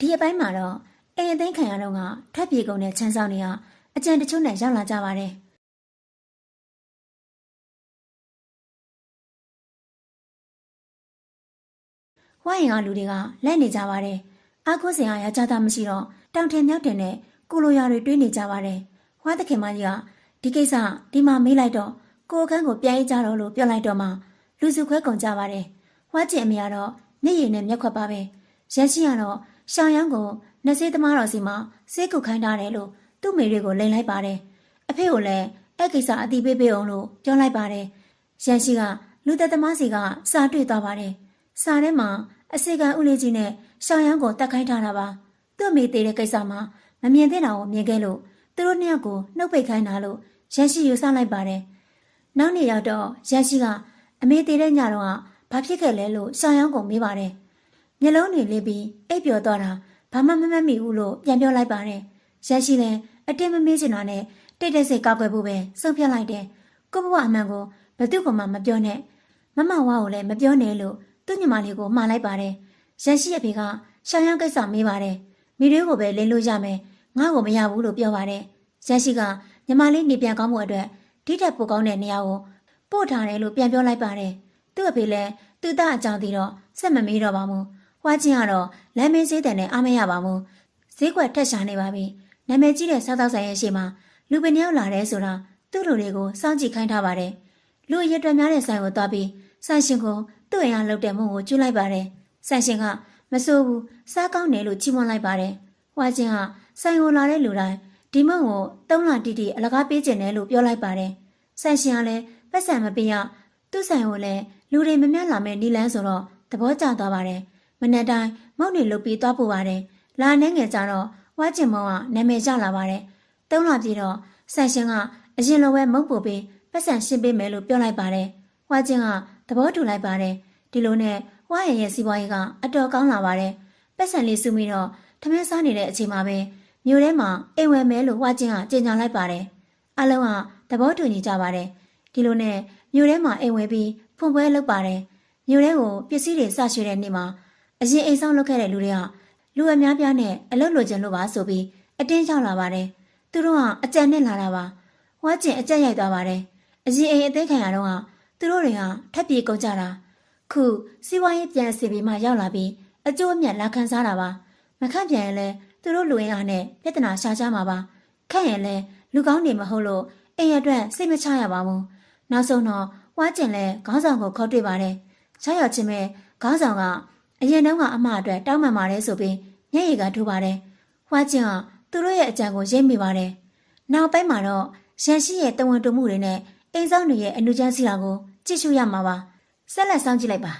ဒီအပိုင်းမှာတော့အိမ်အသိမ်းခံရတော့ကထပ်ပြေကုန်တဲ့ချမ်းဆောင်တွေကအကြံတချို့နဲ့ရောက်လာကြပါတယ်ဝိုင်းရင်ကလူတွေကလက်နေကြပါတယ်အားကိုးစင်အားရကြတာမရှိတော့တောင်ထင်မြောက်တင်နဲ့ကိုလိုရာတွေတွေးနေကြပါတယ်ဝါသခင်မကြီးကဒီကိစ္စဒီမှာမေးလိုက်တော့ကိုအခန်းကိုပြန်ရေးကြတော့လို့ပြောလိုက်တော့မှလူစုခွဲကုန်ကြပါတယ်ဝါကျင်အမေကတော့မျက်ရည်နဲ့မျက်ခွက်ပါပဲရန်ရှိကတော့ရှောင်းရမ်းကိုနှစေးသမားတော်စီမှာစေးကုတ်ခိုင်းထားတယ်လို့သူ့မိတွေကိုလိန်လိုက်ပါတယ်အဖေကိုလည်းအဲ့ကိစ္စအတိပေးပေးအောင်လို့ပြောလိုက်ပါတယ်ရန်ရှိကလူသက်သမားစီကစာတွေ့သွားပါတယ်စာထဲမှာအစီကံဦးလေးကြီးနဲ့ရှောင်းရမ်းကိုတတ်ခိုင်းထားတာပါသူ့မိသေးတဲ့ကိစ္စမှာမမြင်သင့်တာကိုမြင်ခဲ့လို့သူတို့နှစ်ယောက်ကိုနှုတ်ပိတ်ခိုင်းတာလို့ရန်ရှိယူဆလိုက်ပါတယ်နောက်နေ့ရောက်တော့ရန်ရှိကအမေသေးတဲ့ညတော့ဘာဖြစ်ခဲ့လဲလို့ရှောင်းရမ်းကိုမေးပါတယ်မျက်လုံးတွေလေးပြီးအိပ်ပျော်သွားတာဘာမှမမှတ်မိဘူးလို့ပြန်ပြောလိုက်ပါတယ်ရန်ရှိလည်းအတင်းမမေးချင်တာနဲ့တိတ်တိတ်ဆိတ်ကောက်ွယ်ဖို့ပဲဆုံးဖြတ်လိုက်တယ်ကိုဘဝအမှန်ကိုဘယ်သူမှမပြောနဲ့မမဝါကိုလည်းမပြောနဲ့လို့သူ့ညီမလေးကိုမှားလိုက်ပါတယ်ရန်ရှိရဲ့ဖေကရှောင်းရမ်းကိစ္စမေးပါတယ်မိတွေကိုပဲလိန်လို့ရမယ်ငါ့ကိုမရဘူးလို့ပြောပါတယ်ရန်ရှိကညီမလေးနေပြန်ကောင်းမှုအတွက်ဒီထက်ပိုကောင်းတဲ့နေရာကိုပို့ထားတယ်လို့ပြန်ပြောလိုက်ပါတယ်သူ့အဖေလည်းသူ့သားအကြောင်းသိတော့ဆက်မမေးတော့ပါဘူးဝါချင်းကတော့လမ်းမင်းဈေးတန်နဲ့အားမရပါဘူးဈေးကွက်ထက်ရှာနေပါပြီနာမည်ကြီးတဲ့စားသောက်ဆိုင်ရဲ့ရှေ့မှာလူပင်ရောက်လာတယ်ဆိုတာသူ့လူတွေကိုစောင့်ကြည့်ခိုင်းထားပါတယ်လူအရက်တွက်များတဲ့ဆိုင်ကိုသွားပြီးဆိုင်ရှင်ကိုသူ့အိမ်ကလုပ်တဲ့မုံကိုကျွလိုက်ပါတယ်ဆိုင်ရှင်ကမစိုးဘူးစားကောင်းတယ်လို့ချီးမွမ်းလိုက်ပါတယ်ဝါချင်းကဆိုင်ကိုလာတဲ့လူတိုင်းဒီမုံကို3လတိတိအလကားပေးခြင်းတယ်လို့ပြောလိုက်ပါတယ်ဆိုင်ရှင်ကလည်းပတ်စံမပေးရသူ့ဆိုင်ကိုလည်းလူတွေမမြတ်လာမဲ့နီလန်းဆိုတော့သဘောကျသွားပါတယ်မနက်တိုင်းမုံတွေလုတ်ပြီးသွားပို့ပါတယ်လာနေငယ်ကြတော့ဝါကျင်မောင်ကနာမည်ကျလာပါတယ်3လပြည့်တော့ဆိုင်ရှင်ကအရင်လိုပဲမုံပို့ပြီးပတ်စံရှင်းပေးမယ်လို့ပြောလိုက်ပါတယ်ဝါကျင်ကသဘောတူလိုက်ပါတယ်ဒီလိုနဲ့ဝါရဲ့စီးပွားရေးကအတော်ကောင်းလာပါတယ်ပတ်စံလေးစုပြီးတော့ထမင်းစားနေတဲ့အချိန်မှာပဲမြို့ထဲမှာအိမ်ဝယ်မယ်လို့ဝါကျင်ကကြေညာလိုက်ပါတယ်အလုံးကသဘောတူညီကြပါတယ်ဒီလိုနဲ့မြို့ထဲမှာအိမ်ဝယ်ပြီးဖွင့်ပွဲလုပ်ပါတယ်မြို့ထဲကိုပစ္စည်းတွေစရွှေတဲ့နေ့မှာအရင်အိမ်ဆောင်လုပ်ခဲ့တဲ့လူတွေကလူအများပြားနဲ့အလုပ်လိုချင်လို့ပါဆိုပြီးအတင်းရောက်လာပါတယ်သူတို့ကအကြံနဲ့လာတာပါဝါကျင်အကြက်ရိုက်သွားပါတယ်အရင်အိမ်အသိခံရတော့သူတို့တွေကထပ်ပြေကုန်ကြတာခုစီးပွားရေးပြန်စီပြီးမှရောက်လာပြီးအကျိုးအမြတ်လာခံစားတာပါမခန့်ပြန်ရင်လဲသူတို့လူရင်းအားနဲ့ပြဿနာရှာကြမှာပါခန့်ရင်လဲလူကောင်းနေမဟုတ်လို့အိမ်အတွက်စိတ်မချရပါဘူးနောက်ဆုံးတော့ဝါကျင်လဲခေါင်းဆောင်ကိုခေါ်တွေ့ပါတယ်ချရောက်ချင်းပဲခေါင်းဆောင်ကအရင်တုန်းကအမအတွက်တောင်းပန်ပါတယ်ဆိုပြီးညရည်ကထိုးပါတယ်ဝါကျင်ကသူတို့ရဲ့အကြံကိုရိပ်မိပါတယ်နောက်ပိုင်းမှာတော့ရန်ရှိရဲ့တဝန်တူမှုတွေနဲ့အိမ်ဆောင်တွေရဲ့အနုချမ်းစီတာကိုကြည့်ရှုရမှာပါဆက်လက်စောင့်ကြည့်လိုက်ပါ